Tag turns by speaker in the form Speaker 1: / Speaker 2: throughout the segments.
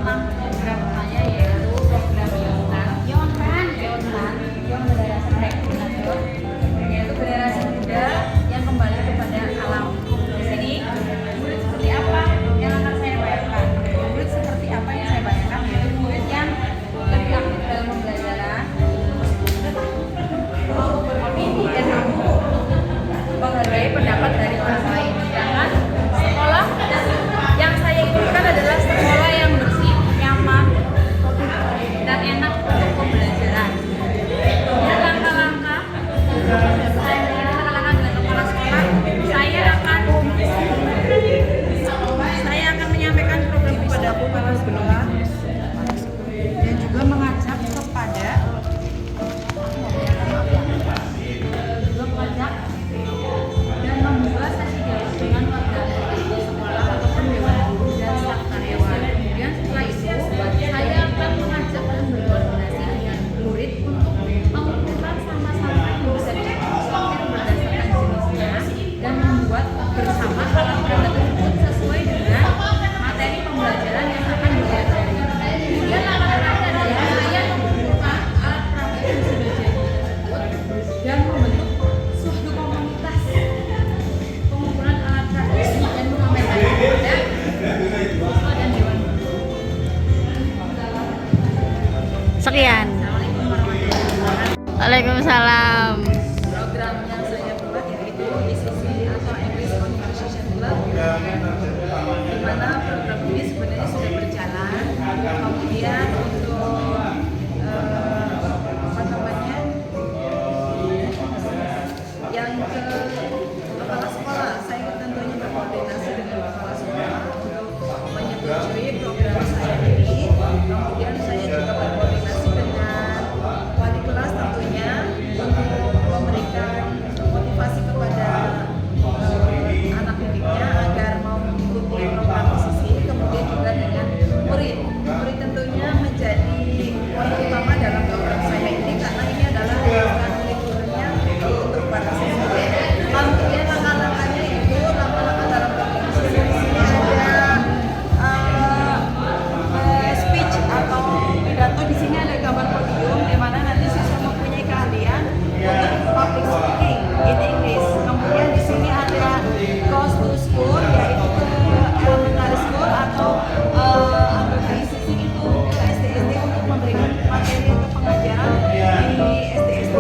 Speaker 1: tentang program saya yaitu program Yon Berdasarkan Koordinator, yaitu generasi muda yang kembali kepada alam. Di sini murid seperti apa yang akan saya bayangkan? Murid seperti apa yang saya bayangkan yaitu murid yang lebih aktif dalam pembelajaran, mau beropini dan mampu menghargai pendapat dari orang lain. Sedangkan sekolah yang saya inginkan adalah sekolah yang bersih, nyaman, dan enak untuk pembelajaran. Dan langkah-langkah dengan kepala sekolah, saya akan menyampaikan program kepada kepala sekolah dan juga mengajak kepada dan membuat sesi dialog dengan warga di sekolah ataupun dewan guru dan staf karyawan. Kemudian setelah itu saya akan mengajak dan berkoordinasi dengan murid untuk mengumpulkan sampah-sampah yang bisa disortir berdasarkan jenisnya dan membuat bersama alat peraga tersebut sesuai dengan materi pembelajaran yang akan dipelajari. Kemudian langkah-langkah adalah saya mengumpulkan alat peraga yang sudah jadi dan membentuk suatu komunitas pengumpulan alat peraga dan mengamalkan kepada siswa dan dewan guru.
Speaker 2: Sekian.
Speaker 1: Assalamualaikum warahmatullahi wabarakatuh.
Speaker 2: Waalaikumsalam.
Speaker 1: Program yang saya buat yaitu ECC atau English Conversation Club, di mana program ini sebenarnya sudah berjalan. Kemudian untuk yang ke kepala sekolah, saya tentunya berkoordinasi dengan kepala sekolah untuk menyetujui program saya ini. Kemudian saya juga berkoordinasi dengan wali kelas tentunya untuk memberikan motivasi kepada anak didiknya agar mau mengikuti program ICC. Kemudian juga dengan murid tentunya menjadi poin utama dalam program saya ini karena ini adalah kurikulumnya untuk para siswa. Kemudian langkah-langkahnya itu langkah-langkah dalam program ICC. Di sini ada speech atau pidato. Di sini ada gambar podium di mana nanti siswa mempunyai keahlian untuk public speaking in English. Kemudian di sini ada goes to school, yaitu ke elementary school atau anggota ICC itu ke SD-SD untuk memberikan materi atau pengajaran di SD-SD.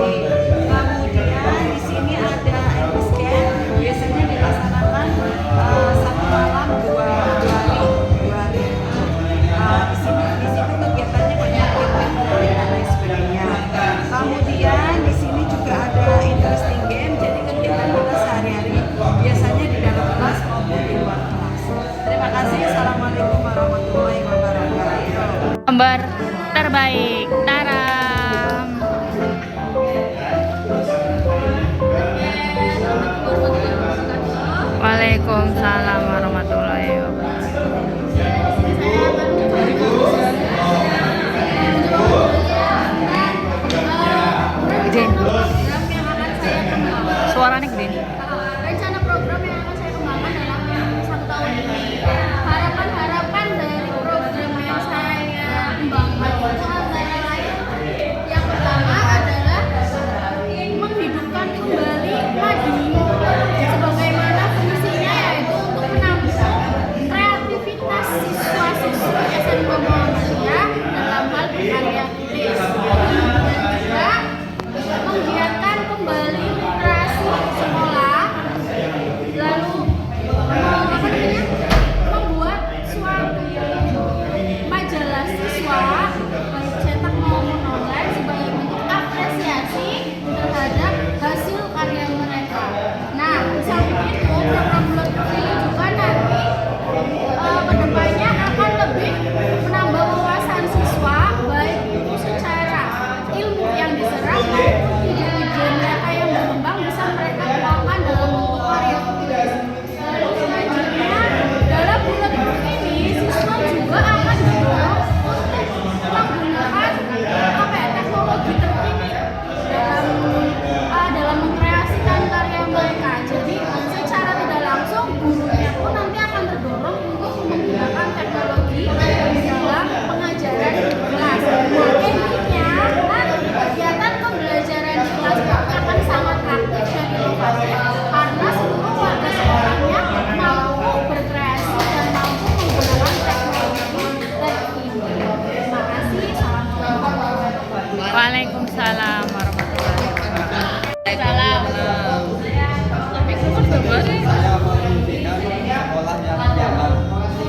Speaker 1: Kemudian di sini ada English camp, biasanya dilaksanakan satu malam dua hari. Di situ kegiatannya banyak aktivitas dan lain sebagainya. Kemudian di sini juga ada interesting game, jadi kegiatan kita sehari-hari biasanya di dalam kelas maupun di luar kelas. Terima kasih. Assalamualaikum warahmatullahi wabarakatuh.
Speaker 2: Gambar terbaik. Taram. Waalaikumsalam warahmatullahi wabarakatuh. Gedein. Suaranya gedein.
Speaker 3: Rencana program yang akan saya kembangkan dalam 1 tahun ini, harapan dari program yang saya kembangkan itu antara lain, yang pertama adalah menghidupkan kembali Madiun sebagaimana fungsinya, yaitu untuk menampung kreativitas siswa-siswa SMK Muhammadiyah dalam hal berkarya tulis, dan juga menggiatkan kembali literasi sekolah, lalu membuat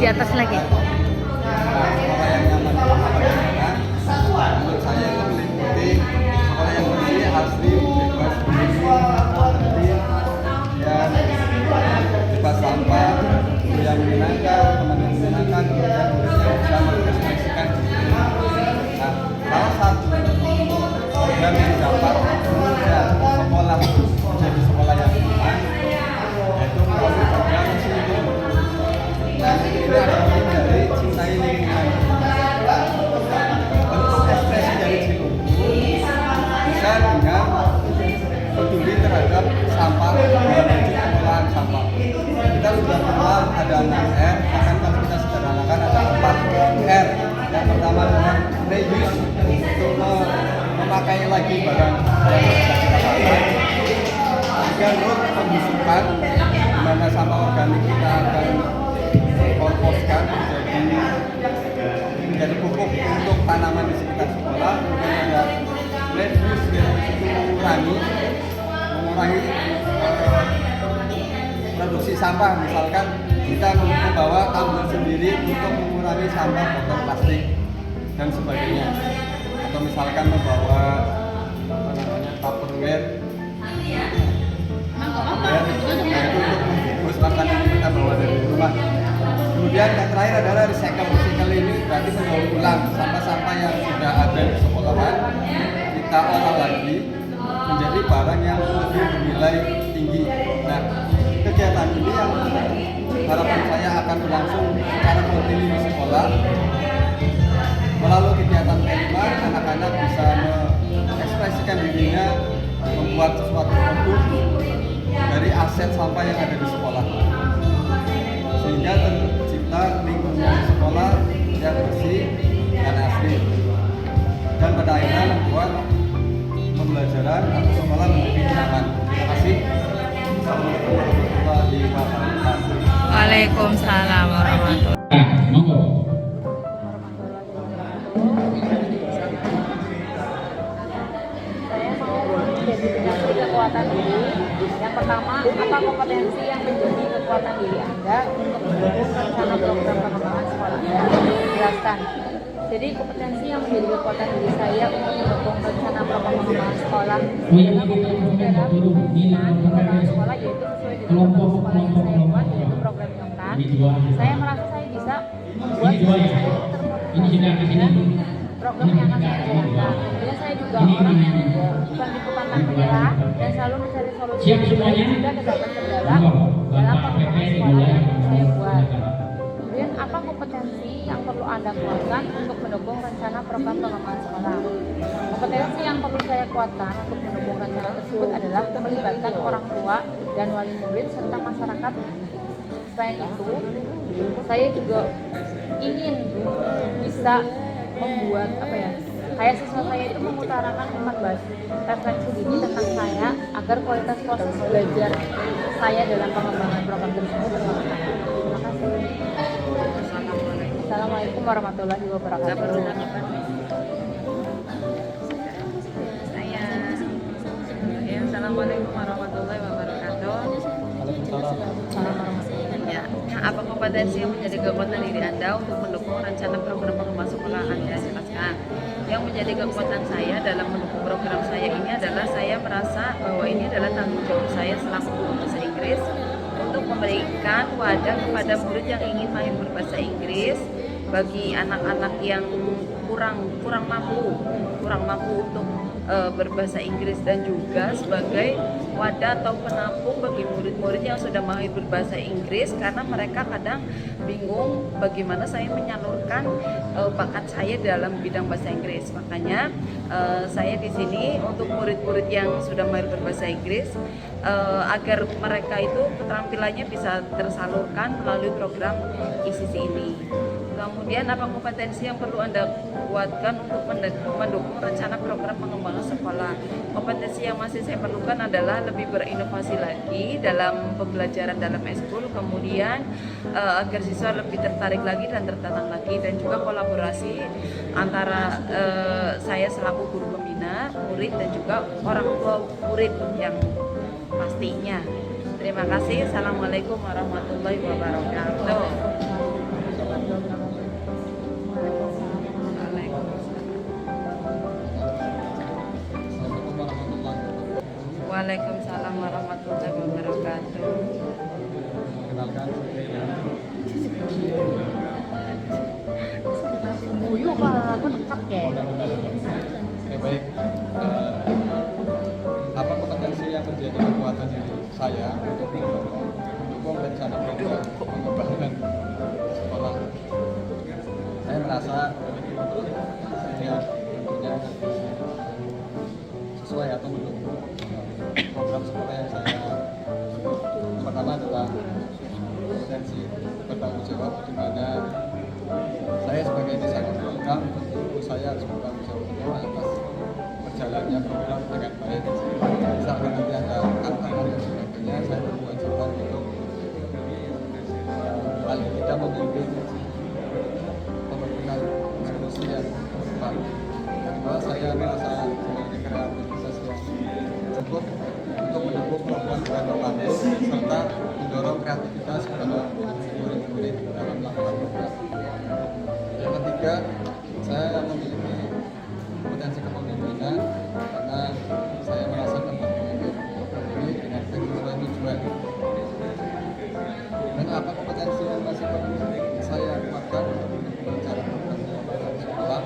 Speaker 2: atas lagi.
Speaker 4: Sekolah yang nyaman itu bagaimana? Menurut saya itu meliputi sekolah yang bersih, asri, bebas berisik, dan bebas sampah, yang menyenangkan, teman yang menyenangkan, kemudian muridnya bisa mengekspresikan diri. Nah, salah satu program yang dapat menunjang sekolah menjadi sekolah yang aman yaitu melalui program Ciliwung. Ini adalah dari Cintai Lingkungan. Bentuk ekspresi dari Ciliwung bisa dengan peduli terhadap sampah menuju pengolahan sampah. Kita sudah kenal ada 6R, bahkan kalau kita sederhanakan ada 4R. Yang pertama adalah reuse, untuk memakai lagi barang yang sudah kita pakai. Kemudian root, pembusukan, di mana sampah organik kita akan komposkan menjadi pupuk untuk tanaman di sekitar sekolah. Kemudian ada reduce, itu mengurangi produksi sampah. Misalkan kita membawa tumbler sendiri untuk mengurangi sampah botol plastik dan sebagainya, atau misalkan membawa tupperware itu untuk membungkus makanan yang kita bawa dari rumah. Kemudian yang terakhir adalah recycle. Recycle ini berarti mendaur ulang sampah-sampah yang sudah ada di sekolahan, kita olah lagi menjadi barang yang lebih bernilai tinggi. Nah, kegiatan ini yang harapan saya akan berlangsung secara kontinu di sekolah. Melalui kegiatan tema, anak-anak bisa mengekspresikan dirinya, membuat sesuatu produk dari aset sampah yang ada di sekolah, sehingga tercipta lingkungan sekolah yang bersih dan asri, dan pada akhirnya membuat pembelajaran atau sekolah menjadi nyaman. Terima kasih. Assalamualaikum warahmatullahi wabarakatuh.
Speaker 2: Waalaikumsalam warahmatullahi
Speaker 1: Saya mau mengidentifikasi kekuatan diri. Yang pertama, apa kompetensi yang menjadi kekuatan diri Anda untuk mendukung rencana program pengembangan sekolah? Jelaskan. Jadi kompetensi yang menjadi kekuatan diri saya untuk mendukung rencana program pengembangan sekolah adalah kompetensi dalam pembinaan pengembangan sekolah, yaitu sesuai dengan program sekolah yang saya buat, yaitu program Nyongkan. Saya merasa saya bisa membuat siswa saya termotivasi dengan program yang akan saya jalankan. Kemudian saya juga orang yang bukan tipe pantang menyerah dan selalu mencari solusi jika terdapat kendala dalam pengembangan sekolah yang saya buat. Kemudian apa kompetensi yang perlu Anda kuatkan untuk mendukung rencana program pengembangan sekolah? Kompetensi yang perlu saya kuatkan untuk mendukung rencana tersebut adalah melibatkan orang tua dan wali murid serta masyarakat. Selain itu, saya juga ingin bisa membuat kayak siswa saya itu mengutarakan 14 refleksi dini tentang saya agar kualitas proses belajar saya dalam pengembangan program tersebut terlaksana. Terima kasih. Assalamualaikum warahmatullahi wabarakatuh.
Speaker 5: Assalamualaikum warahmatullahi wabarakatuh. Ya, apa kompetensi yang menjadi kekuatan diri Anda untuk mendukung rencana program pengembangan sekolah Anda? Jelaskan. Yang menjadi kekuatan saya dalam mendukung program saya ini adalah saya merasa bahwa ini adalah tanggung jawab saya selaku guru bahasa Inggris untuk memberikan wadah kepada murid yang ingin mahir berbahasa Inggris bagi anak-anak yang kurang mampu untuk berbahasa Inggris, dan juga sebagai wadah atau penampung bagi murid-murid yang sudah mahir berbahasa Inggris, karena mereka kadang bingung bagaimana saya menyalurkan bakat saya dalam bidang bahasa Inggris. Makanya saya di sini untuk murid-murid yang sudah mahir berbahasa Inggris agar mereka itu keterampilannya bisa tersalurkan melalui program ICC ini. Kemudian apa kompetensi yang perlu Anda kuatkan untuk mendukung rencana program pengembangan sekolah? Kompetensi yang masih saya perlukan adalah lebih berinovasi lagi dalam pembelajaran dalam eskul, kemudian agar siswa lebih tertarik lagi dan tertanam lagi, dan juga kolaborasi antara saya selaku guru pembina, murid, dan juga orang tua murid yang pastinya. Terima kasih. Assalamualaikum warahmatullahi wabarakatuh.
Speaker 2: Waalaikumsalam warahmatullahi wabarakatuh.
Speaker 4: Kenalkan ya baik. Apa kompetensi yang menjadi kekuatan diri saya untuk mendukung rencana program pengembangan sekolah? Saya merasa ya tentunya sesuai atau mendukung program sekolah yang saya bentuk. Pertama adalah kompetensi bertanggung jawab, di mana saya sebagai desainer program tentu saya harus bertanggung jawab penuh atas berjalannya program dengan baik. Misalkan nanti ada tantangan dan sebagainya, saya berkewajiban untuk paling tidak membimbing pembentukan solusi yang tepat. Yang kedua, saya merasa memiliki kreativitas yang cukup untuk mendukung program dengan berbasis serta mendorong kreativitas kepada murid-murid dalam melakukan program. Yang ketiga, saya memiliki potensi kepemimpinan karena saya merasa dapat memimpin program ini dengan sesuai tujuan. Dan apa kompetensi yang masih perlu saya kuatkan untuk mendukung cara program sekolah?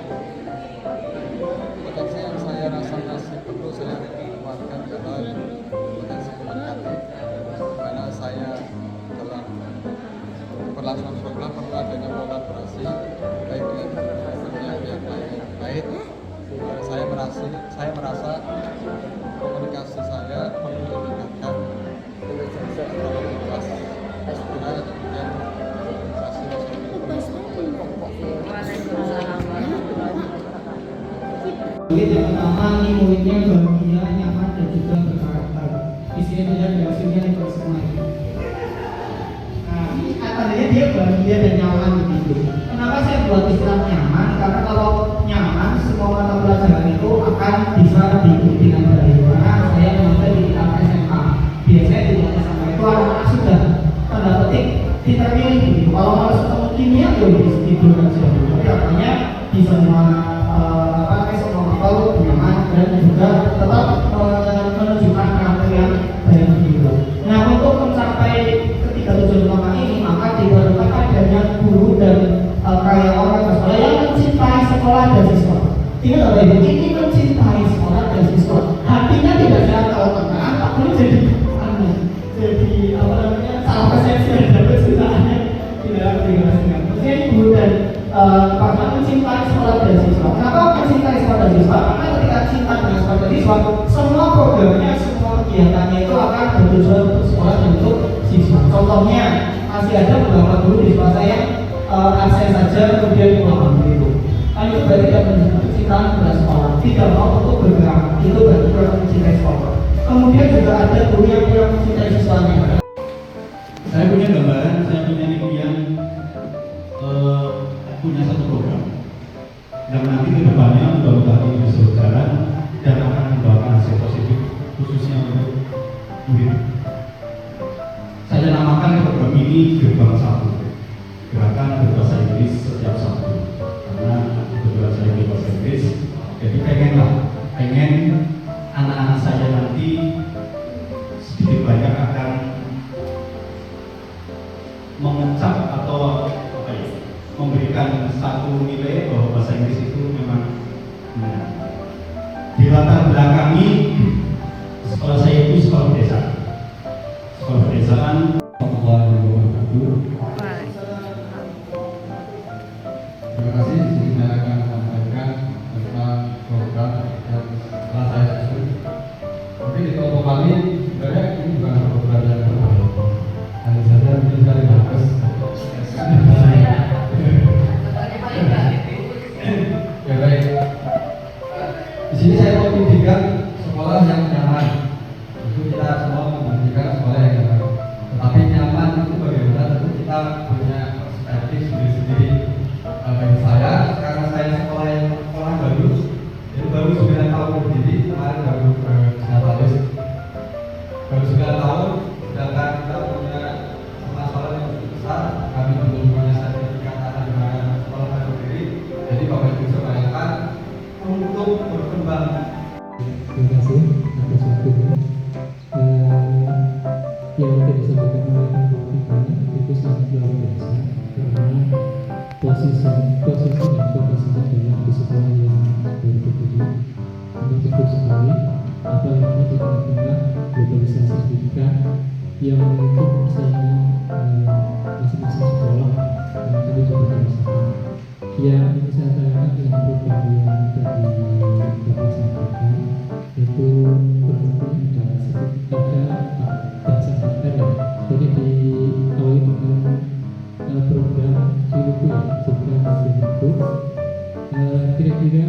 Speaker 4: Kompetensi yang saya rasa masih perlu saya kuatkan adalah kompetensi komunikatif, karena saya dalam berlangsungan program perlu adanya kolaborasi baik dengan pihak lain yang terkait. Saya merasa komunikasi saya perlu ditingkatkan antara luas dan kemudian komunikasi
Speaker 2: Waalaikumsalam warahmatullahi wabarakatuh.
Speaker 6: Yang pertama ini muridnya bahagia, nyaman dan juga berkarakter. Isinya saja hasilnya di kelas kemarin. Nah, ini katanya dia bahagia dan nyaman begitu. Kenapa saya buat istilah nyaman? Karena kalau nyaman, semua mata pelajaran itu akan bisa diikuti dengan baik. Karena saya mengajar di tingkat SMA. Biasanya di tingkat SMA itu anak-anak sudah tanda petik terpilih begitu. Kalau harus ketemu kimia, ya bisa tidur aja. Tapi artinya di semua kalau nyaman dan juga tetap menunjukkan karakter yang baik begitu. Nah, untuk mencapai ketiga tujuan utama ini, maka diperlukan adanya guru dan karyawan sekolah yang mencintai sekolah dan siswa. Ingat Bapak Ibu, ini mencintai sekolah dan siswa. Hatinya tidak sehat kalau tengah, tapi jadi apa namanya salah persepsi dan dapat cintanya tidak dengan. Maksudnya guru dan karena mencintai sekolah dan siswa. Kenapa mencintai sekolah dan siswa? Karena ketika cinta dengan sekolah dan siswa, semua programnya, semua kegiatannya itu akan bertujuan untuk sekolah dan untuk siswa. Contohnya, masih ada beberapa guru di sekolah saya absen saja kemudian pulang begitu. Kan itu berarti tidak menunjukkan kecintaan kepada sekolah, tidak mau untuk bergerak. Itu berarti kurang mencintai sekolah. Kemudian juga ada guru yang kurang mencintai siswanya.
Speaker 7: Saya punya gambaran, saya punya impian punya satu program yang nanti kedepannya mudah-mudahan ini bisa berjalan dan akan membawa hasil positif khususnya untuk murid. Saya namakan program ini Gerbang Satu, gerakan berbahasa Inggris setiap Sabtu. Karena kebetulan saya di bahasa Inggris, jadi pengen anak-anak saya nanti sedikit banyak akan mengecap atau memberikan satu nilai bahwa bahasa Inggris itu memang benar. Di latar belakangi sekolah saya itu sekolah pedesaan. Sekolah pedesaan.
Speaker 4: Terima kasih. Di sini saya akan menyampaikan tentang program yang telah saya susun. Mungkin di kelompok kami sebenarnya ini bukan program yang terbaik. Hanya saja mungkin saya bagus. Ya baik. Di sini saya mau mendidikan sekolah yang nyaman. Itu kita semua mendidikan sekolah yang nyaman. Tetapi nyaman itu bagaimana? Tentu kita punya perspektif sendiri-sendiri. Bagi saya, karena saya sekolah baru, jadi baru 9 tahun berdiri, kemarin baru Natalis.
Speaker 6: yang mengikut persaingan masing-masing sekolah dan kami juga merasakan. Ya, ini saya tanyakan dengan program yang tadi Bapak sampaikan itu berarti ada bahasa sampaikan ya. Jadi diawali dengan program Ciluku ya, program Ciluku. Kira-kira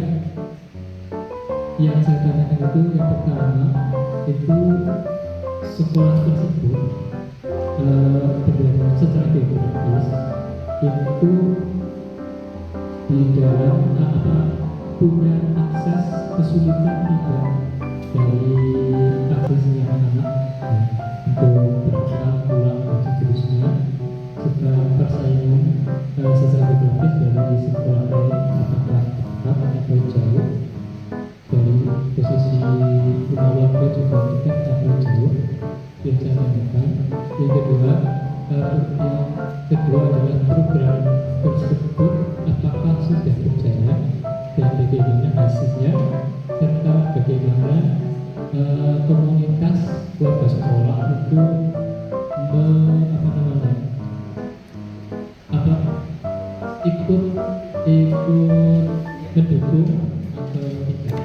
Speaker 6: yang saya tanyakan itu yang pertama itu sekolah tersebut secara geografis itu di dalam punya akses kesulitan tidak dari aksesnya anak untuk berangkat pulang dan seterusnya serta persaingan secara geografis dari sekolah lain apakah dekat atau jauh dari posisi rumah warga juga dekat atau jauh yang saya tanyakan. Yang kedua adalah program tersebut apakah sudah berjalan dan bagaimana hasilnya serta bagaimana komunitas keluarga sekolah itu ikut mendukung atau tidak.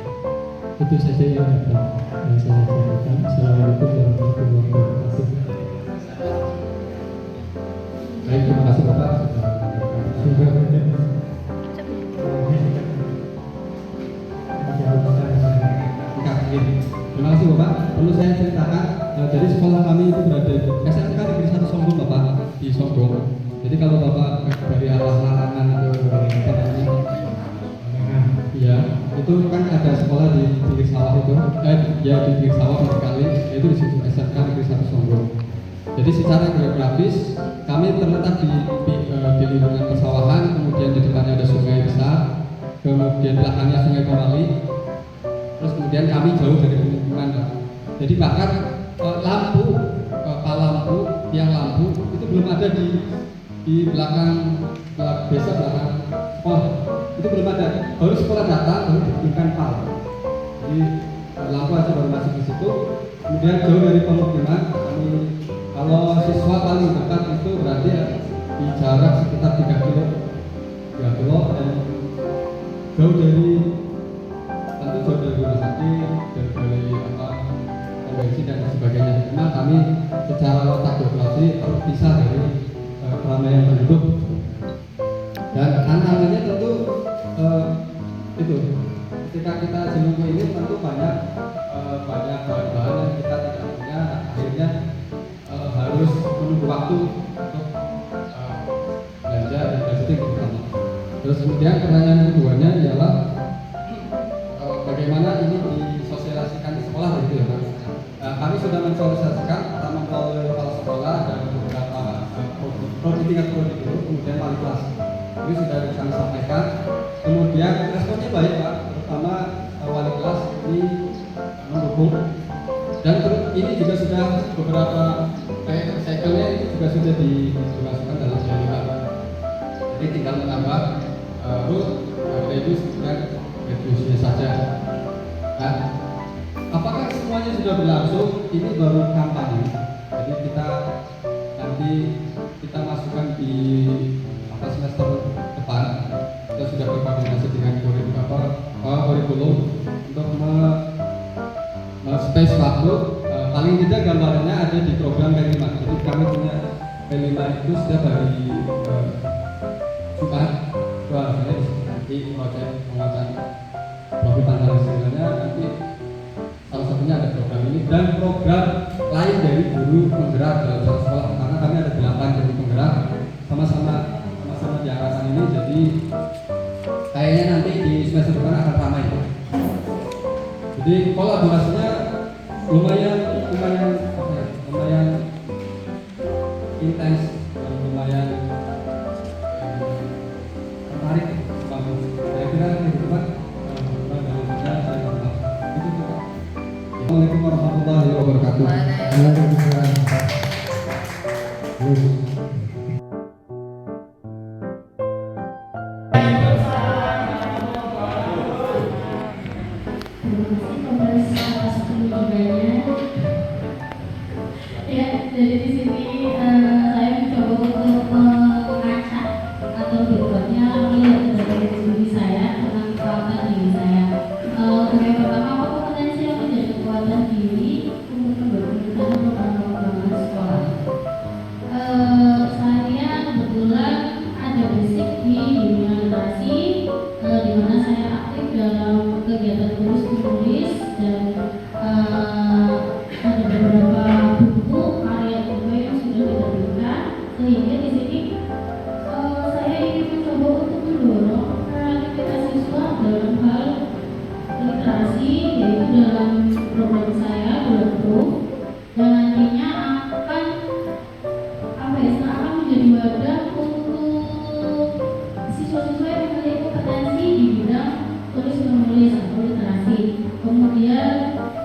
Speaker 6: Itu saja yang dapat saya sampaikan. Assalamualaikum warahmatullahi wabarakatuh.
Speaker 7: Baik, terima kasih Bapak. Terima kasih Bapak. Perlu saya ceritakan, jadi sekolah kami itu berada di SMK Negeri 1 Songgong Bapak, di Songgong. Jadi kalau Bapak dari arah Larangan ya, itu kan ada sekolah di pinggir sawah itu, di pinggir sawah sekali, yaitu di situ SMK Negeri 1 Songgong. Jadi secara geografis kami terletak di lingkungan persawahan, kemudian di depannya ada sungai besar, kemudian belakangnya sungai Komali, terus kemudian kami jauh dari pemukiman. Jadi bahkan lampu, tiang lampu itu belum ada di belakang desa belakang sekolah, itu belum ada. Baru sekolah datang baru dibikinkan pal. Jadi lampu aja baru masuk di situ. Kemudian jauh dari pemukiman, kami kalau siswa paling dekat itu berarti di jarak sekitar 3 kilo dan jauh dari rumah sakit, dari konvensi dan sebagainya. Memang kami secara letak geografi terpisah dari keramaian penduduk. Dan tantangannya tentu itu ketika kita Ciluku ini tentu banyak bahan-bahan yang kita tidak punya, akhirnya harus menunggu waktu untuk belanja dan budgeting terutama. Terus kemudian pertanyaan keduanya ialah bagaimana ini disosialisasikan di sekolah gitu ya Pak. Kami sudah mensosialisasikan pertama melalui kepala sekolah dan beberapa prodi tingkat prodi dulu, kemudian wali kelas. Ini sudah kami sampaikan. Kemudian responnya baik Pak, terutama wali kelas ini mendukung. Dan ini juga sudah beberapa cycle-nya itu juga sudah dimasukkan dalam jadwal. Jadi tinggal menambah reduce dan reduce saja. Nah, apakah semuanya sudah berlangsung? Ini baru kampanye. Jadi kita masukkan di semester depan. Kita sudah berkoordinasi dengan kurikulum untuk space waktu. Paling tidak gambarannya ada di program P5. Jadi kami punya P5 itu sudah dari Jumat. Nanti proyek penguatan profil Pancasila nanti salah satunya ada program ini dan program lain dari guru penggerak dalam satu sekolah, karena kami ada 8 guru penggerak sama-sama diarahkan ini. Jadi kayaknya nanti di semester depan akan ramai. Jadi kolaborasinya lumayan intens dan lumayan menarik. Saya kira itu Pak. Assalamualaikum warahmatullahi wabarakatuh.
Speaker 3: Ya, dari untuk mendukung program-program sekolah. Saya kebetulan ada basic di dunia literasi, di mana saya aktif dalam kegiatan tulis dan ada beberapa buku karya buku yang sudah diterbitkan, sehingga di sini saya ingin mencoba untuk mendorong kreativitas siswa dalam hal literasi, yaitu dalam program saya Bulletproof, dan nantinya akan menjadi wadah untuk siswa-siswa yang memiliki kompetensi di bidang tulis menulis atau literasi. Kemudian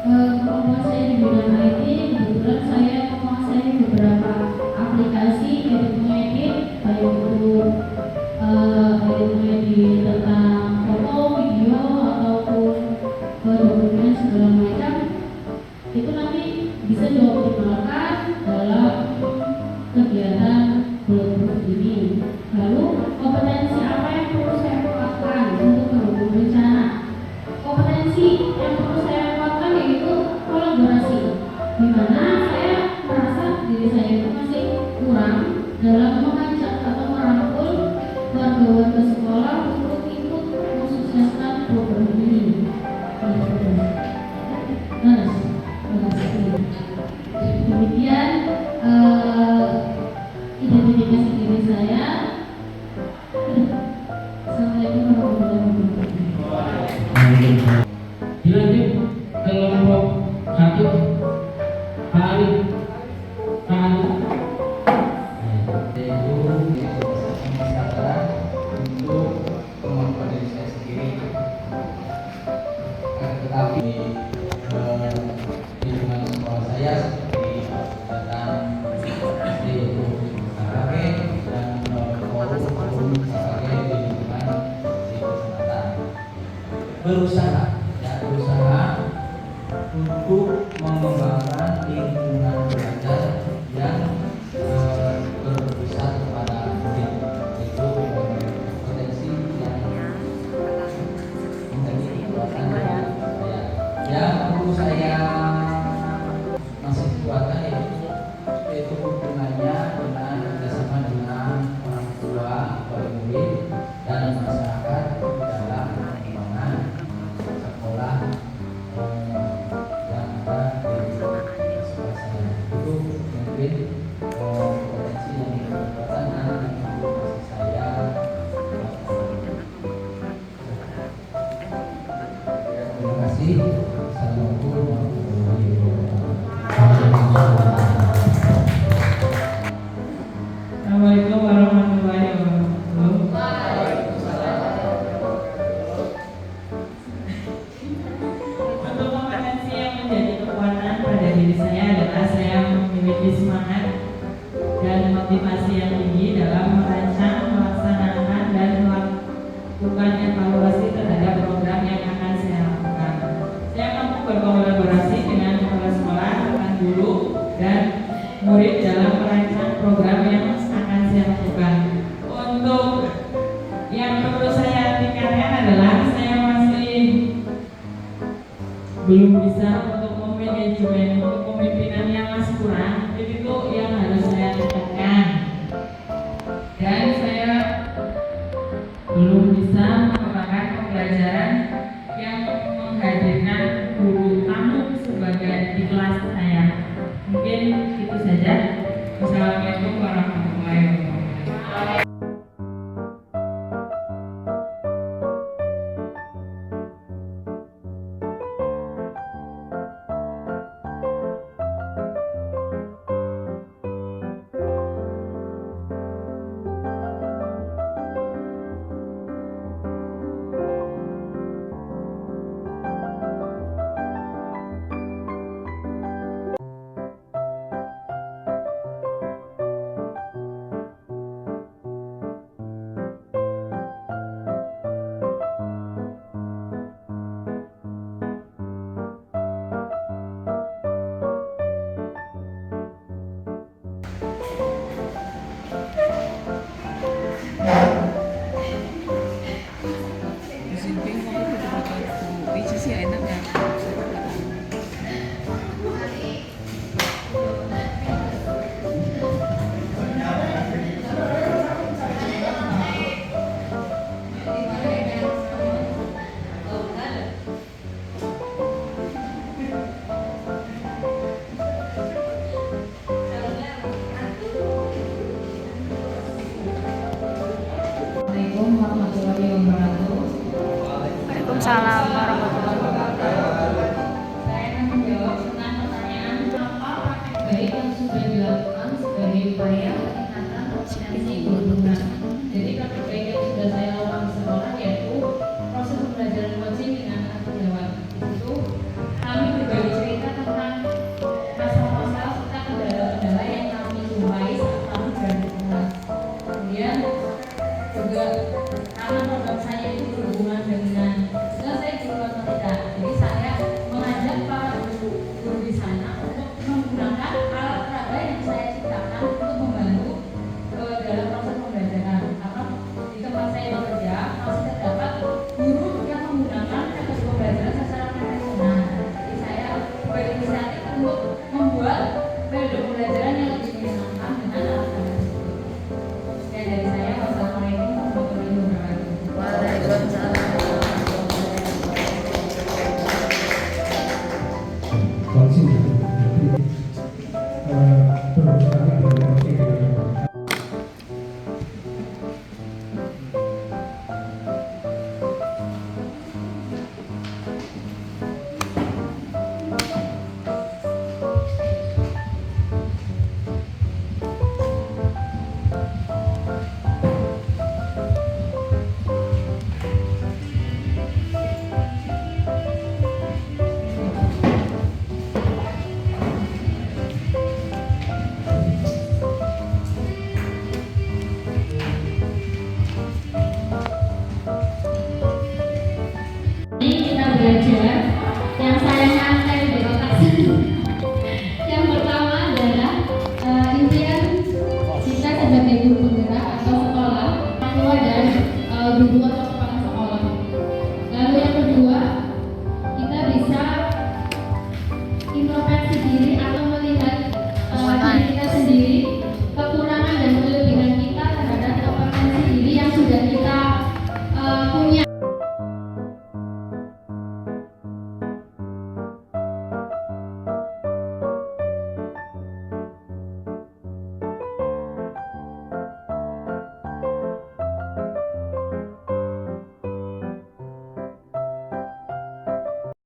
Speaker 3: kemampuan saya di bidang IT, kebetulan saya menguasai beberapa aplikasi edit mengedit, baik itu edit mengedit tentang foto, video ataupun dokumen segala macam. Itu nanti bisa dioptimalkan dalam kegiatan Bulletproof ini. Lalu kompetensi apa yang perlu saya kuatkan untuk mendukung rencana? Kompetensi yang perlu saya kuatkan yaitu kolaborasi, di mana saya merasa diri saya itu masih kurang dalam mengajak atau merangkul warga-warga sekolah untuk ikut mensukseskan program ini. Demikian identifikasi diri saya. Assalamualaikum warahmatullahi wabarakatuh.
Speaker 6: Dilanjut kelompok 1 Pak Ali.
Speaker 4: untuk kemampuan diri saya sendiri. Tetapi di lingkungan sekolah saya seperti kegiatan SD itu KKP dan forum KKP di lingkungan di kecamatan berusaha untuk mengembangkan lingkungan belajar yang berpusat kepada murid, itu potensi yang menjadi kekuatan saya. Yang perlu saya masih kuatkan yaitu hubungannya dengan kerjasama dengan orang tua, wali murid, dan masyarakat dalam pengembangan sekolah yang ada di sekolah saya. Itu mungkin potensi yang kekuatan yang masih saya terima kasih. Assalamualaikum warahmatullahi wabarakatuh.
Speaker 6: Assalamualaikum warahmatullahi wabarakatuh. Untuk kompetensi yang menjadi kekuatan pada diri saya adalah saya memiliki semangat dan motivasi yang tinggi dalam merancang, melaksanakan, dan melakukan evaluasi terhadap program yang akan saya lakukan. Saya mampu berkolaborasi dengan kepala sekolah, rekan guru, dan murid dalam merancang program yang akan saya lakukan. Untuk yang perlu saya tingkatkan adalah saya masih belum bisa untuk manajemen, untuk kepemimpinan yang masih kurang. Jadi itu yang